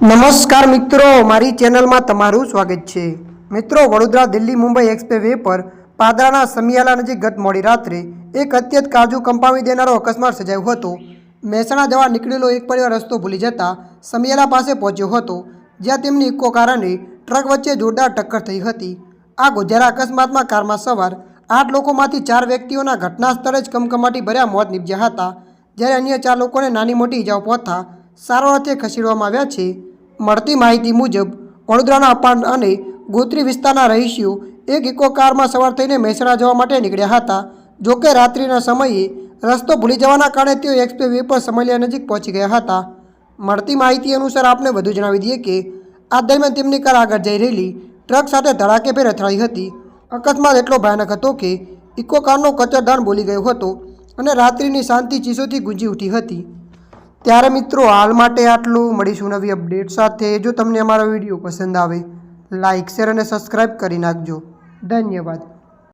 નમસ્કાર મિત્રો, મારી ચેનલમાં તમારું સ્વાગત છે। મિત્રો, વડોદરા દિલ્હી મુંબઈ એક્સપ્રેસ વે પર પાદરાના સમિયાલા નજીક ગત મોડી રાત્રે એક અત્યંત કાળજું કંપાવી દેનારો અકસ્માત સર્જાયો હતો। મહેસાણા જવા નીકળેલો એક પરિવાર રસ્તો ભૂલી જતા સમિયાલા પાસે પહોંચ્યો હતો, જ્યાં તેમની ઇકો કાર અને ટ્રક વચ્ચે જોરદાર ટક્કર થઈ હતી। આ ગોઝારા અકસ્માતમાં કારમાં સવાર 8 લોકોમાંથી 4 વ્યક્તિઓના ઘટના સ્થળે જ કમકમાટી ભર્યા મોત નીપજ્યા હતા, જ્યારે અન્ય 4 લોકોને નાની મોટી ઇજાઓ પહોંચતા સારવાર અર્થે ખસેડવામાં આવ્યા છે। મળતી માહિતી મુજબ વડોદરાના અપાણ અને ગોત્રી વિસ્તારના રહીશીઓ એક ઇકો કારમાં સવાર થઈને મહેસાણા જવા માટે નીકળ્યા હતા। જોકે રાત્રિના સમયે રસ્તો ભૂલી જવાના કારણે તેઓ એક્સપ્રેસ વે પર સમિયાલા નજીક પહોંચી ગયા હતા। મળતી માહિતી અનુસાર આપને વધુ જણાવી દઈએ કે આ દરમિયાન તેમની કાર આગળ જઈ રહેલી ટ્રક સાથે ધડાકેભેર અથડાઈ હતી। અકસ્માત એટલો ભયાનક હતો કે ઇકો કારનો કચરદાન બોલી ગયો હતો અને રાત્રિની શાંતિ ચીસોથી ગુંજી ઉઠી હતી। ત્યારે મિત્રો, હાલ માટે આટલું। મળીશું નવી અપડેટ સાથે। જો તમને અમારો વિડીયો પસંદ આવે, લાઇક, શેર અને સબસ્ક્રાઈબ કરી નાખજો। ધન્યવાદ।